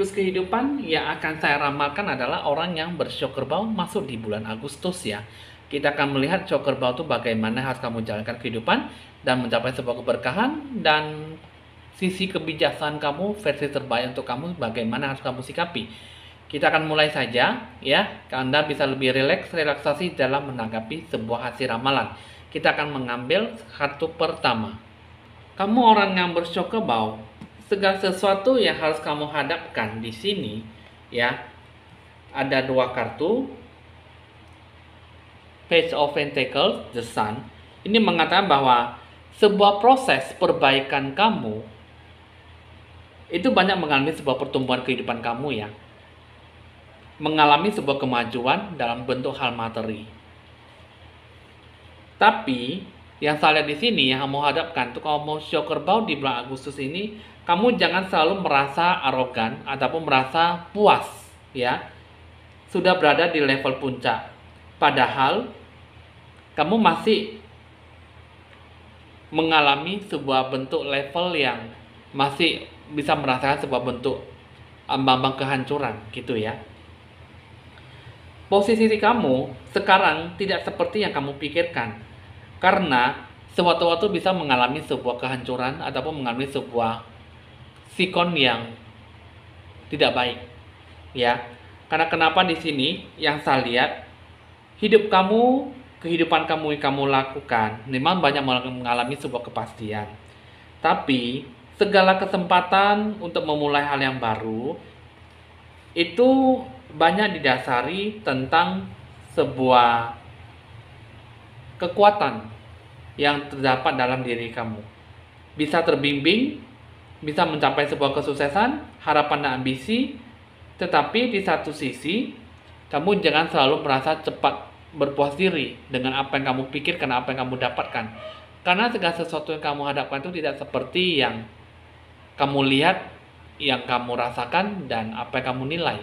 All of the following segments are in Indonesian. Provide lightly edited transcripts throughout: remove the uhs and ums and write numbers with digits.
siklus kehidupan yang akan saya ramalkan adalah orang yang bershock kerbau masuk di bulan Agustus ya. Kita akan melihat shock kerbau itu bagaimana harus kamu jalankan kehidupan dan mencapai sebuah keberkahan, dan sisi kebijaksanaan kamu, versi terbaik untuk kamu, bagaimana harus kamu sikapi. Kita akan mulai saja ya. Anda bisa lebih relaksasi dalam menanggapi sebuah hasil ramalan. Kita akan mengambil kartu pertama. Kamu orang yang bershock kerbau, segala sesuatu yang harus kamu hadapkan di sini ya. Ada dua kartu, Page of Pentacles, The Sun. Ini mengatakan bahwa sebuah proses perbaikan kamu itu banyak mengalami sebuah pertumbuhan kehidupan kamu ya. Mengalami sebuah kemajuan dalam bentuk hal materi. Tapi yang saya lihat di sini yang kamu hadapkan tuh, kamu shock kerbau di bulan Agustus ini, kamu jangan selalu merasa arogan ataupun merasa puas ya, sudah berada di level puncak. Padahal kamu masih mengalami sebuah bentuk level yang masih bisa merasakan sebuah bentuk ambang-ambang kehancuran gitu ya. Posisi kamu sekarang tidak seperti yang kamu pikirkan, karena sewaktu-waktu bisa mengalami sebuah kehancuran ataupun mengalami sebuah sikon yang tidak baik ya. Karena kenapa di sini yang saya lihat, hidup kamu, kehidupan kamu yang kamu lakukan memang banyak mengalami sebuah kepastian. Tapi segala kesempatan untuk memulai hal yang baru itu banyak didasari tentang sebuah kekuatan yang terdapat dalam diri kamu. Bisa terbimbing, bisa mencapai sebuah kesuksesan, harapan dan ambisi, tetapi di satu sisi, kamu jangan selalu merasa cepat berpuas diri dengan apa yang kamu pikirkan, apa yang kamu dapatkan. Karena segala sesuatu yang kamu hadapkan itu tidak seperti yang kamu lihat, yang kamu rasakan, dan apa yang kamu nilai.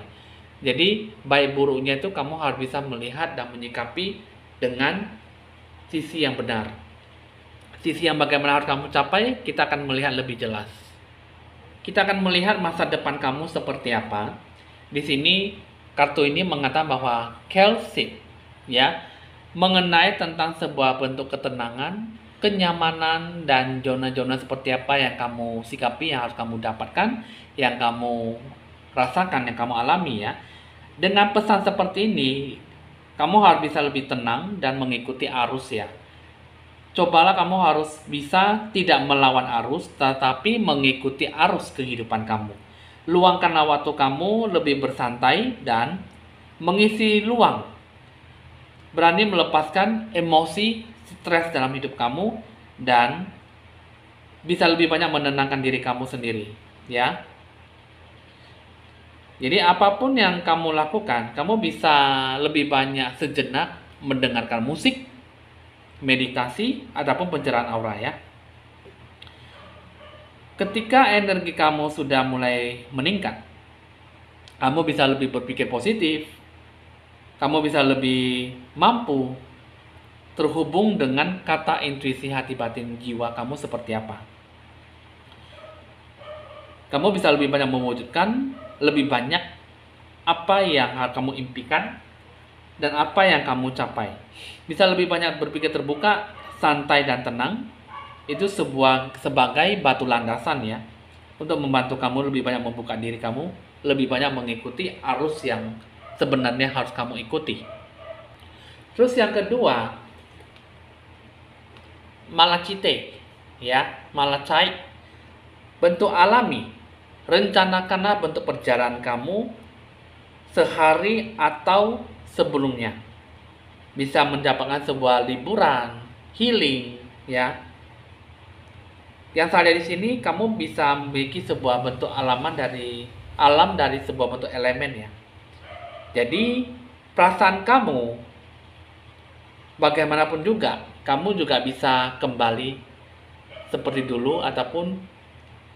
Jadi, baik buruknya itu kamu harus bisa melihat dan menyikapi dengan sisi yang benar. Sisi yang bagaimana harus kamu capai, kita akan melihat lebih jelas. Kita akan melihat masa depan kamu seperti apa. Di sini kartu ini mengatakan bahwa Kelsit ya, mengenai tentang sebuah bentuk ketenangan, kenyamanan, dan zona-zona seperti apa yang kamu sikapi, yang harus kamu dapatkan, yang kamu rasakan, yang kamu alami ya. Dengan pesan seperti ini, kamu harus bisa lebih tenang dan mengikuti arus ya. Cobalah kamu harus bisa tidak melawan arus, tetapi mengikuti arus kehidupan kamu. Luangkanlah waktu kamu lebih bersantai dan mengisi luang. Berani melepaskan emosi, stres dalam hidup kamu, dan bisa lebih banyak menenangkan diri kamu sendiri ya. Jadi apapun yang kamu lakukan, kamu bisa lebih banyak sejenak mendengarkan musik, meditasi, ataupun pencerahan aura ya. Ketika energi kamu sudah mulai meningkat, kamu bisa lebih berpikir positif, kamu bisa lebih mampu terhubung dengan kata intuisi hati batin jiwa kamu seperti apa. Kamu bisa lebih banyak mewujudkan lebih banyak apa yang kamu impikan dan apa yang kamu capai. Bisa lebih banyak berpikir terbuka, santai dan tenang. Itu sebagai batu landasan ya, untuk membantu kamu lebih banyak membuka diri kamu, lebih banyak mengikuti arus yang sebenarnya harus kamu ikuti. Terus yang kedua, Malachite ya, Malachite, bentuk alami. Rencanakanlah bentuk perjalanan kamu sehari atau sebelumnya. Bisa mendapatkan sebuah liburan, healing ya. Yang saya lihat di sini, kamu bisa memiliki sebuah bentuk alam dari sebuah bentuk elemen ya. Jadi perasaan kamu bagaimanapun juga, kamu juga bisa kembali seperti dulu, ataupun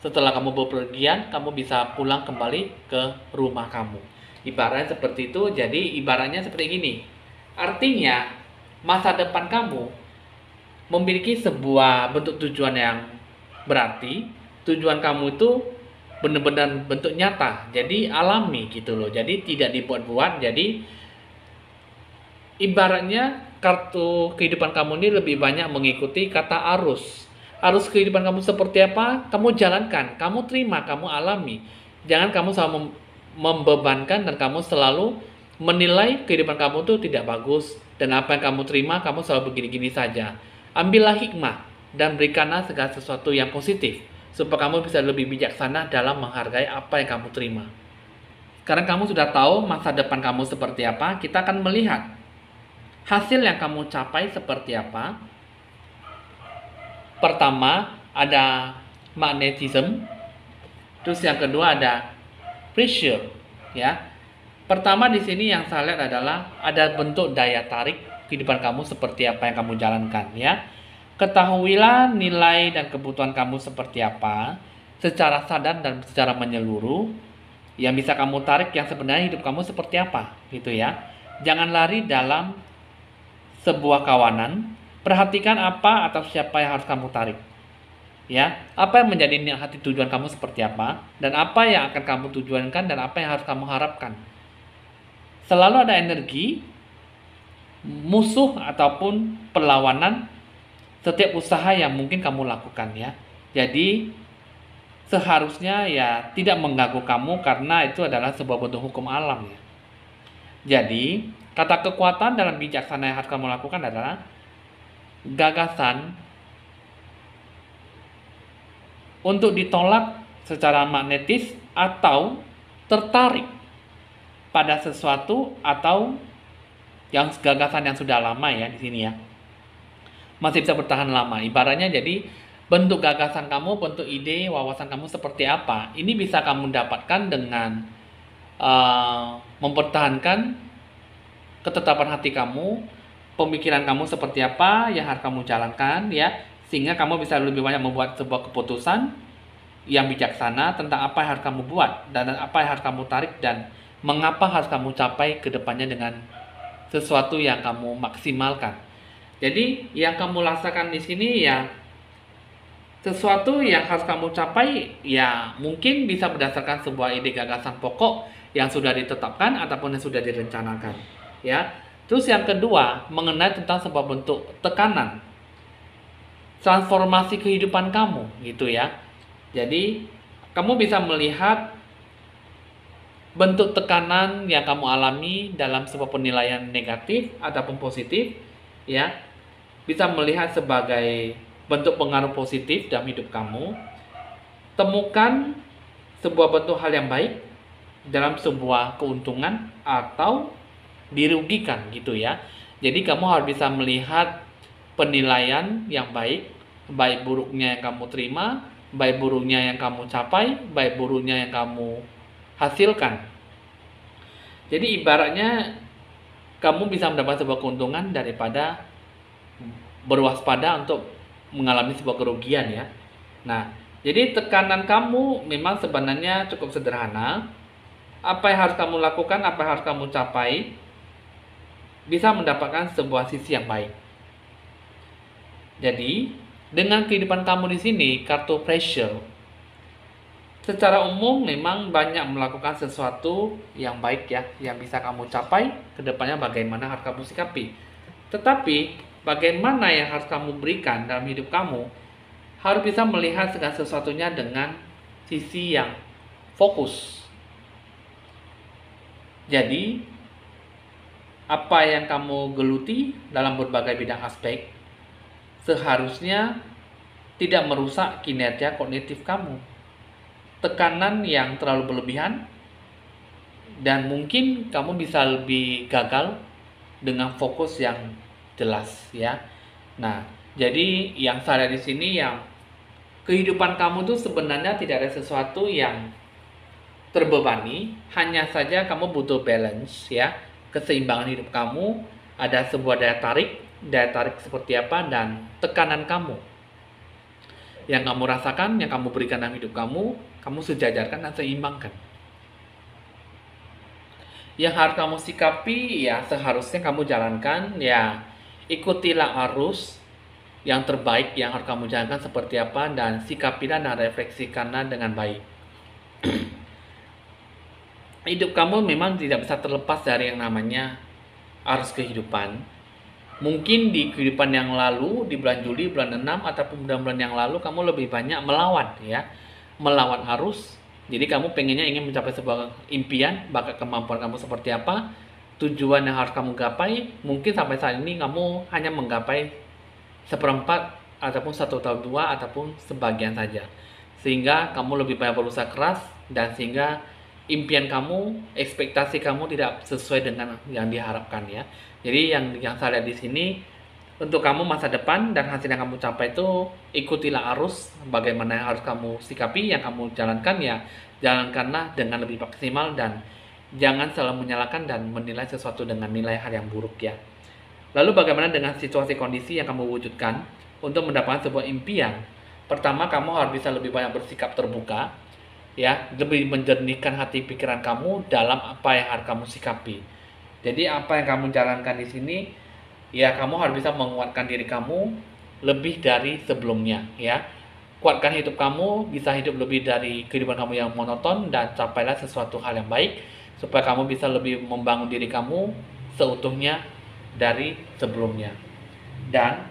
setelah kamu bepergian, kamu bisa pulang kembali ke rumah kamu. Ibaratnya seperti itu. Jadi ibaratnya seperti gini. Artinya masa depan kamu memiliki sebuah bentuk tujuan yang berarti. Tujuan kamu itu benar-benar bentuk nyata, jadi alami gitu loh, jadi tidak dibuat-buat. Jadi ibaratnya kartu kehidupan kamu ini lebih banyak mengikuti kata arus. Arus kehidupan kamu seperti apa, kamu jalankan, kamu terima, kamu alami. Jangan kamu selalu membebankan dan kamu selalu menilai kehidupan kamu itu tidak bagus, dan apa yang kamu terima kamu selalu begini-gini saja. Ambillah hikmah dan berikanlah segala sesuatu yang positif, supaya kamu bisa lebih bijaksana dalam menghargai apa yang kamu terima. Sekarang kamu sudah tahu masa depan kamu seperti apa, kita akan melihat hasil yang kamu capai seperti apa. Pertama ada magnetism, terus yang kedua ada pressure, ya. Pertama di sini yang saya lihat adalah ada bentuk daya tarik kehidupan kamu seperti apa yang kamu jalankan, ya. Ketahuilah nilai dan kebutuhan kamu seperti apa secara sadar dan secara menyeluruh. Yang bisa kamu tarik yang sebenarnya hidup kamu seperti apa, gitu ya. Jangan lari dalam sebuah kawanan. Perhatikan apa atau siapa yang harus kamu tarik, ya. Apa yang menjadi hati tujuan kamu seperti apa, dan apa yang akan kamu tujuankan, dan apa yang harus kamu harapkan. Selalu ada energi musuh ataupun perlawanan setiap usaha yang mungkin kamu lakukan, ya. Jadi seharusnya ya tidak mengganggu kamu, karena itu adalah sebuah bentuk hukum alam, ya. Jadi kata kekuatan dalam bijaksana yang harus kamu lakukan adalah gagasan untuk ditolak secara magnetis atau tertarik pada sesuatu, atau yang gagasan yang sudah lama, ya, di sini, ya, masih bisa bertahan lama. Ibaratnya jadi bentuk gagasan kamu, bentuk ide, wawasan kamu seperti apa, ini bisa kamu dapatkan dengan mempertahankan ketetapan hati kamu, pemikiran kamu seperti apa yang harus kamu jalankan, ya, sehingga kamu bisa lebih banyak membuat sebuah keputusan yang bijaksana tentang apa yang harus kamu buat, dan apa yang harus kamu tarik, dan mengapa harus kamu capai ke depannya dengan sesuatu yang kamu maksimalkan. Jadi yang kamu rasakan di sini ya sesuatu yang harus kamu capai, ya mungkin bisa berdasarkan sebuah ide gagasan pokok yang sudah ditetapkan ataupun yang sudah direncanakan, ya. Terus yang kedua mengenai tentang sebuah bentuk tekanan, transformasi kehidupan kamu, gitu ya. Jadi kamu bisa melihat bentuk tekanan yang kamu alami dalam sebuah penilaian negatif ataupun positif, ya, bisa melihat sebagai bentuk pengaruh positif dalam hidup kamu. Temukan sebuah bentuk hal yang baik dalam sebuah keuntungan atau dirugikan, gitu ya. Jadi kamu harus bisa melihat penilaian yang baik, baik buruknya yang kamu terima, baik buruknya yang kamu capai, baik buruknya yang kamu hasilkan. Jadi ibaratnya kamu bisa mendapat sebuah keuntungan daripada berwaspada untuk mengalami sebuah kerugian, ya. Nah, jadi tekanan kamu memang sebenarnya cukup sederhana. Apa yang harus kamu lakukan, apa yang harus kamu capai, bisa mendapatkan sebuah sisi yang baik. Jadi dengan kehidupan kamu di sini, kartu pressure secara umum memang banyak melakukan sesuatu yang baik, ya, yang bisa kamu capai. Kedepannya bagaimana harus kamu sikapi. Tetapi bagaimana yang harus kamu berikan dalam hidup kamu, harus bisa melihat segala sesuatunya dengan sisi yang fokus. Jadi apa yang kamu geluti dalam berbagai bidang aspek seharusnya tidak merusak kinerja kognitif kamu. Tekanan yang terlalu berlebihan, dan mungkin kamu bisa lebih gagal dengan fokus yang jelas, ya. Nah, jadi yang saya lihat di sini, yang kehidupan kamu tuh sebenarnya tidak ada sesuatu yang terbebani, hanya saja kamu butuh balance, ya, keseimbangan hidup kamu. Ada sebuah daya tarik seperti apa, dan tekanan kamu yang kamu rasakan, yang kamu berikan dalam hidup kamu sejajarkan dan seimbangkan. Yang harus kamu sikapi, ya seharusnya kamu jalankan, ya ikutilah arus yang terbaik yang harus kamu jalankan seperti apa, dan sikapilah dan refleksikanlah dengan baik. Hidup kamu memang tidak bisa terlepas dari yang namanya arus kehidupan. Mungkin di kehidupan yang lalu, di bulan Juli, bulan 6, ataupun bulan-bulan yang lalu, kamu lebih banyak melawan, ya. Melawan arus. Jadi kamu pengennya ingin mencapai sebuah impian, bakat kemampuan kamu seperti apa, tujuan yang harus kamu gapai. Mungkin sampai saat ini kamu hanya menggapai seperempat, ataupun 1/2, ataupun sebagian saja. Sehingga kamu lebih banyak berusaha keras, dan sehingga impian kamu, ekspektasi kamu tidak sesuai dengan yang diharapkan, ya. Jadi yang saya lihat di sini, untuk kamu masa depan dan hasil yang kamu capai itu, ikutilah arus. Bagaimana yang harus kamu sikapi, yang kamu jalankan, ya jalankanlah dengan lebih maksimal, dan jangan selalu menyalahkan dan menilai sesuatu dengan nilai hal yang buruk, ya. Lalu bagaimana dengan situasi kondisi yang kamu wujudkan untuk mendapatkan sebuah impian? Pertama, kamu harus bisa lebih banyak bersikap terbuka, ya, lebih menjernihkan hati pikiran kamu dalam apa yang harus kamu sikapi. Jadi apa yang kamu jalankan di sini, ya kamu harus bisa menguatkan diri kamu lebih dari sebelumnya, ya. Kuatkan hidup kamu, bisa hidup lebih dari kehidupan kamu yang monoton, dan capailah sesuatu hal yang baik supaya kamu bisa lebih membangun diri kamu seutuhnya dari sebelumnya. Dan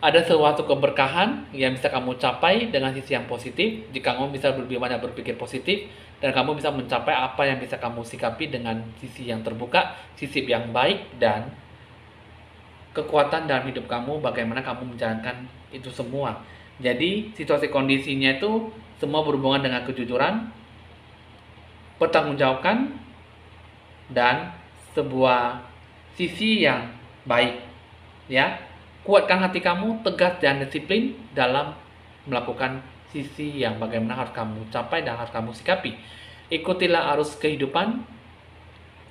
ada suatu keberkahan yang bisa kamu capai dengan sisi yang positif jika kamu bisa lebih banyak berpikir positif, dan kamu bisa mencapai apa yang bisa kamu sikapi dengan sisi yang terbuka, sisi yang baik, dan kekuatan dalam hidup kamu, bagaimana kamu menjalankan itu semua. Jadi situasi kondisinya itu semua berhubungan dengan kejujuran, pertanggungjawaban, dan sebuah sisi yang baik, ya. Kuatkan hati kamu, tegas dan disiplin dalam melakukan sisi yang bagaimana harus kamu capai dan harus kamu sikapi. Ikutilah arus kehidupan,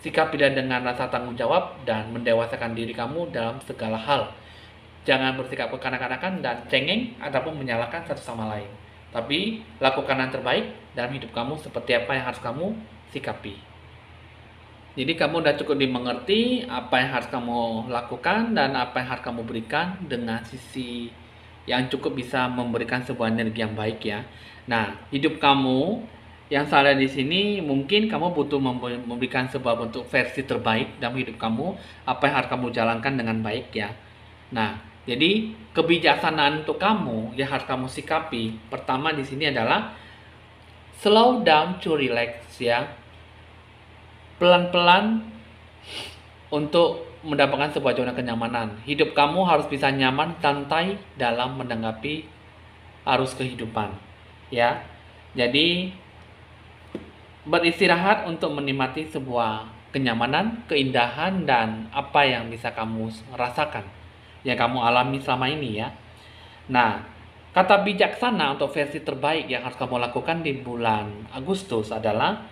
sikapilah dengan rasa tanggung jawab, dan mendewasakan diri kamu dalam segala hal. Jangan bersikap kekanak-kanakan dan cengeng ataupun menyalahkan satu sama lain. Tapi lakukan yang terbaik dalam hidup kamu seperti apa yang harus kamu sikapi. Jadi kamu udah cukup dimengerti apa yang harus kamu lakukan dan apa yang harus kamu berikan dengan sisi yang cukup bisa memberikan sebuah energi yang baik, ya. Nah, hidup kamu yang saya lihat di sini, mungkin kamu butuh memberikan sebuah bentuk versi terbaik dalam hidup kamu, apa yang harus kamu jalankan dengan baik, ya. Nah, jadi kebijaksanaan untuk kamu yang harus kamu sikapi, pertama di sini adalah slow down to relax, ya. Pelan-pelan untuk mendapatkan sebuah zona kenyamanan. Hidup kamu harus bisa nyaman, santai dalam menanggapi arus kehidupan, ya. Jadi beristirahat untuk menikmati sebuah kenyamanan, keindahan, dan apa yang bisa kamu rasakan, yang kamu alami selama ini, ya. Nah, kata bijaksana untuk versi terbaik yang harus kamu lakukan di bulan Agustus adalah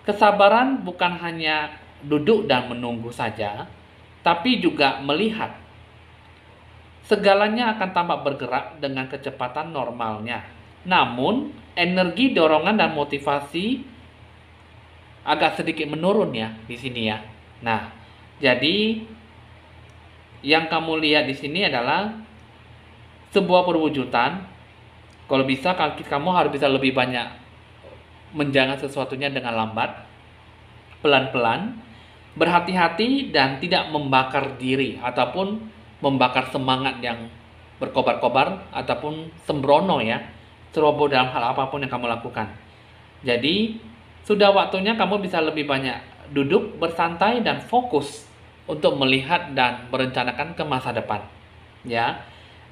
kesabaran. Bukan hanya duduk dan menunggu saja, tapi juga melihat. Segalanya akan tampak bergerak dengan kecepatan normalnya. Namun, energi, dorongan, dan motivasi agak sedikit menurun, ya, di sini, ya. Nah, jadi yang kamu lihat di sini adalah sebuah perwujudan. Kalau bisa, kamu harus bisa lebih banyak menjaga sesuatunya dengan lambat, pelan-pelan, berhati-hati, dan tidak membakar diri ataupun membakar semangat yang berkobar-kobar ataupun sembrono, ya, ceroboh dalam hal apapun yang kamu lakukan. Jadi sudah waktunya kamu bisa lebih banyak duduk, bersantai, dan fokus untuk melihat dan merencanakan ke masa depan, ya.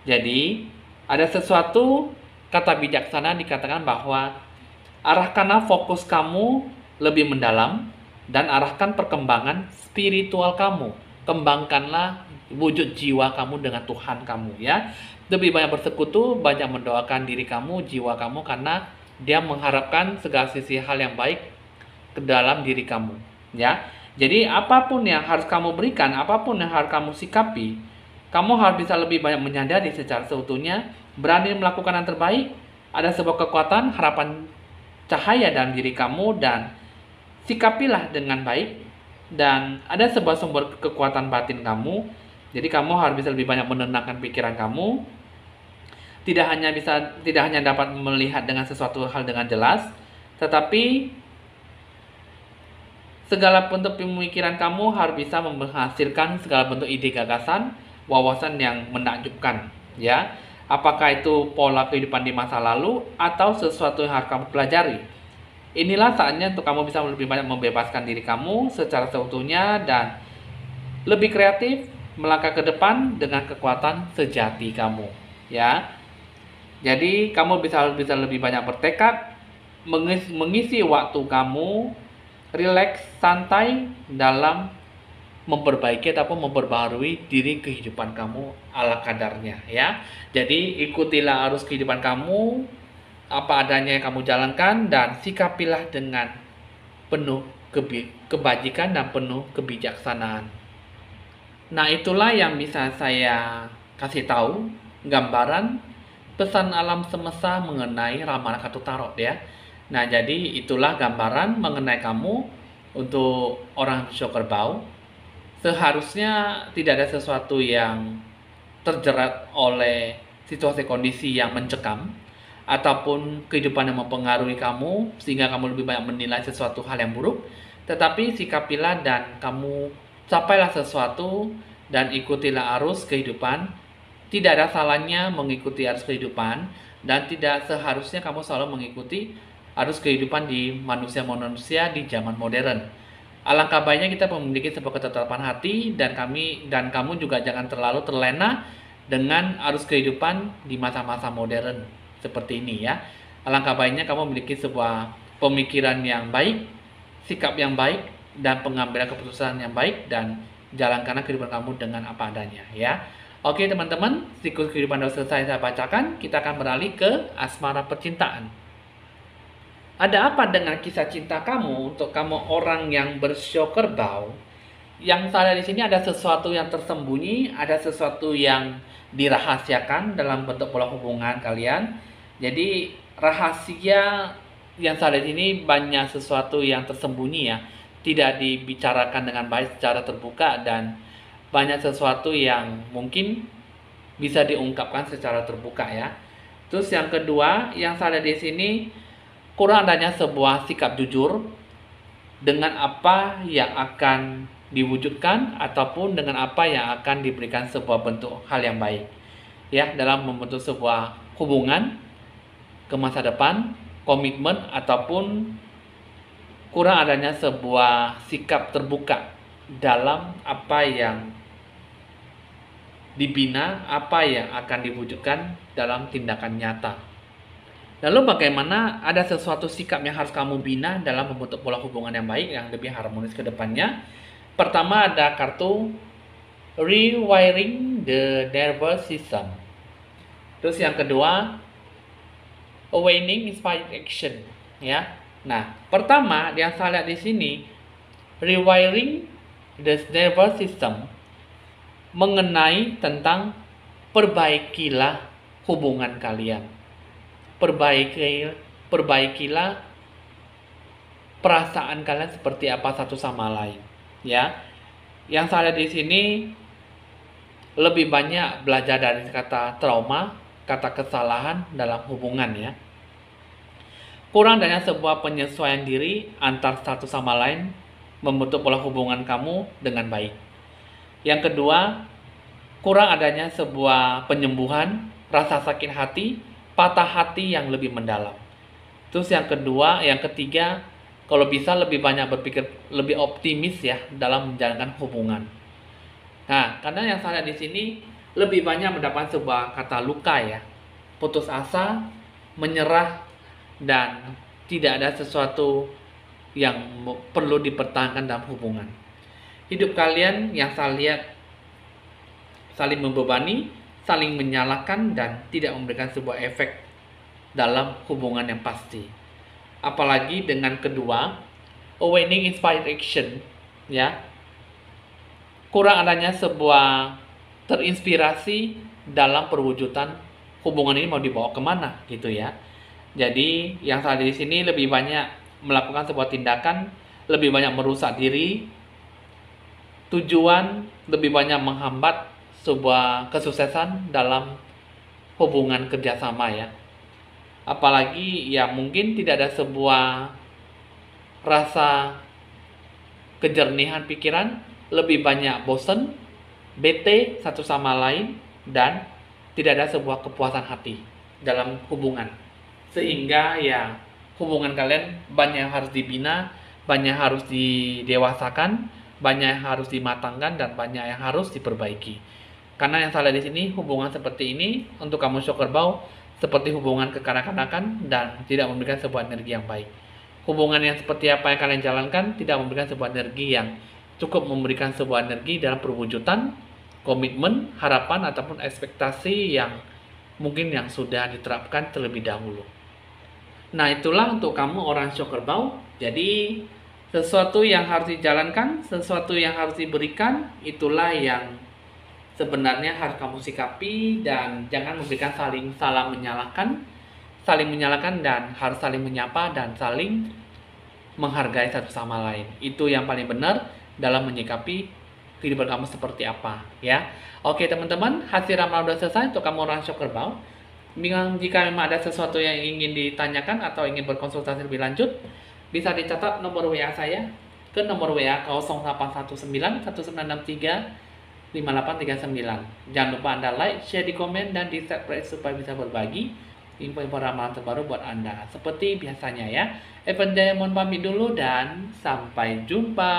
Jadi ada sesuatu kata bijaksana dikatakan bahwa arahkanlah fokus kamu lebih mendalam dan arahkan perkembangan spiritual kamu. Kembangkanlah wujud jiwa kamu dengan Tuhan kamu, ya. Lebih banyak bersekutu, banyak mendoakan diri kamu, jiwa kamu, karena dia mengharapkan segala sisi hal yang baik ke dalam diri kamu, ya. Jadi apapun yang harus kamu berikan, apapun yang harus kamu sikapi, kamu harus bisa lebih banyak menyadari secara seutuhnya, berani melakukan yang terbaik. Ada sebuah kekuatan, harapan, cahaya dalam diri kamu, dan sikapilah dengan baik. Dan ada sebuah sumber kekuatan batin kamu. Jadi kamu harus bisa lebih banyak menenangkan pikiran kamu, tidak hanya dapat melihat dengan sesuatu hal dengan jelas, tetapi segala bentuk pemikiran kamu harus bisa menghasilkan segala bentuk ide gagasan, wawasan yang menakjubkan, ya. Apakah itu pola kehidupan di masa lalu atau sesuatu yang harus kamu pelajari. Inilah saatnya untuk kamu bisa lebih banyak membebaskan diri kamu secara seutuhnya dan lebih kreatif melangkah ke depan dengan kekuatan sejati kamu, ya. Jadi kamu bisa lebih banyak bertekad mengisi waktu kamu rileks, santai dalam memperbaiki ataupun memperbaharui diri kehidupan kamu ala kadarnya, ya. Jadi ikutilah arus kehidupan kamu apa adanya yang kamu jalankan dan sikapilah dengan penuh kebajikan dan penuh kebijaksanaan. Nah, itulah yang bisa saya kasih tahu gambaran pesan alam semesta mengenai ramalan kartu tarot, ya. Nah, jadi itulah gambaran mengenai kamu untuk orang show kerbau. Seharusnya tidak ada sesuatu yang terjerat oleh situasi kondisi yang mencekam ataupun kehidupan yang mempengaruhi kamu sehingga kamu lebih banyak menilai sesuatu hal yang buruk, tetapi sikapilah dan kamu capailah sesuatu dan ikutilah arus kehidupan. Tidak ada salahnya mengikuti arus kehidupan dan tidak seharusnya kamu selalu mengikuti arus kehidupan di manusia-manusia di zaman modern. Alangkah baiknya kita memiliki sebuah ketetapan hati dan kamu juga jangan terlalu terlena dengan arus kehidupan di masa-masa modern seperti ini, ya. Alangkah baiknya kamu memiliki sebuah pemikiran yang baik, sikap yang baik dan pengambilan keputusan yang baik dan jalankanlah kehidupan kamu dengan apa adanya, ya. Oke teman-teman, siklus kehidupan sudah selesai saya bacakan. Kita akan beralih ke asmara percintaan. Ada apa dengan kisah cinta kamu untuk kamu orang yang bersio kerbau? Yang saya di sini ada sesuatu yang tersembunyi, ada sesuatu yang dirahasiakan dalam bentuk pola hubungan kalian. Jadi rahasia yang saya di sini banyak sesuatu yang tersembunyi, ya, tidak dibicarakan dengan baik secara terbuka dan banyak sesuatu yang mungkin bisa diungkapkan secara terbuka, ya. Terus yang kedua, yang saya lihat di sini kurang adanya sebuah sikap jujur dengan apa yang akan diwujudkan ataupun dengan apa yang akan diberikan sebuah bentuk hal yang baik, ya, dalam membentuk sebuah hubungan ke masa depan, komitmen ataupun kurang adanya sebuah sikap terbuka dalam apa yang dibina, apa yang akan diwujudkan dalam tindakan nyata. Lalu bagaimana ada sesuatu sikap yang harus kamu bina dalam membentuk pola hubungan yang baik, yang lebih harmonis ke depannya? Pertama ada kartu Rewiring the Nervous System. Terus yang kedua Awakening Inspired Action, ya. Nah, pertama yang saya lihat di sini Rewiring the Nervous System mengenai tentang perbaikilah hubungan kalian. Perbaikilah perasaan kalian seperti apa satu sama lain, ya. Yang saya lihat di sini lebih banyak belajar dari kata trauma, kata kesalahan dalam hubungan, ya. Kurang adanya sebuah penyesuaian diri antar satu sama lain membentuk pola hubungan kamu dengan baik. Yang kedua, kurang adanya sebuah penyembuhan, rasa sakit hati, patah hati yang lebih mendalam. Terus yang ketiga, kalau bisa lebih banyak berpikir lebih optimis, ya, dalam menjalankan hubungan. Nah, karena yang saya lihat di sini lebih banyak mendapat sebuah kata luka, ya, putus asa, menyerah, dan tidak ada sesuatu yang perlu dipertahankan dalam hubungan. Hidup kalian yang saya lihat saling membebani, saling menyalahkan, dan tidak memberikan sebuah efek dalam hubungan yang pasti. Apalagi dengan kedua, Awakening Inspired Action, ya. Kurang adanya sebuah terinspirasi dalam perwujudan hubungan ini mau dibawa kemana, gitu, ya. Jadi yang saya di sini lebih banyak melakukan sebuah tindakan, lebih banyak merusak diri, tujuan lebih banyak menghambat sebuah kesuksesan dalam hubungan kerjasama ya. Apalagi ya mungkin tidak ada sebuah rasa kejernihan pikiran, lebih banyak bosen, bete satu sama lain, dan tidak ada sebuah kepuasan hati dalam hubungan. Sehingga ya hubungan kalian banyak yang harus dibina, banyak yang harus didewasakan, banyak yang harus dimatangkan, dan banyak yang harus diperbaiki. Karena yang salah di sini hubungan seperti ini untuk kamu shock kerbau seperti hubungan kekanak-kanakan dan tidak memberikan sebuah energi yang baik. Hubungan yang seperti apa yang kalian jalankan tidak memberikan sebuah energi yang cukup memberikan sebuah energi dalam perwujudan, komitmen, harapan, ataupun ekspektasi yang mungkin yang sudah diterapkan terlebih dahulu. Nah, itulah untuk kamu orang shock kerbau. Jadi, sesuatu yang harus dijalankan, sesuatu yang harus diberikan, itulah yang sebenarnya harus kamu sikapi, dan jangan memberikan saling menyalahkan dan harus saling menyapa dan saling menghargai satu sama lain. Itu yang paling benar dalam menyikapi kehidupan kamu seperti apa ya. Oke teman-teman, hasil ramalan sudah selesai untuk kamu orang shock kerbau. Jika memang ada sesuatu yang ingin ditanyakan atau ingin berkonsultasi lebih lanjut, bisa dicatat nomor WA saya ke nomor WA 0819 1963 5839. Jangan lupa Anda like, share di komen, dan di subscribe supaya bisa berbagi info-info ramalan terbaru buat Anda. Seperti biasanya ya. Evan Jaya mohon pamit dulu dan sampai jumpa.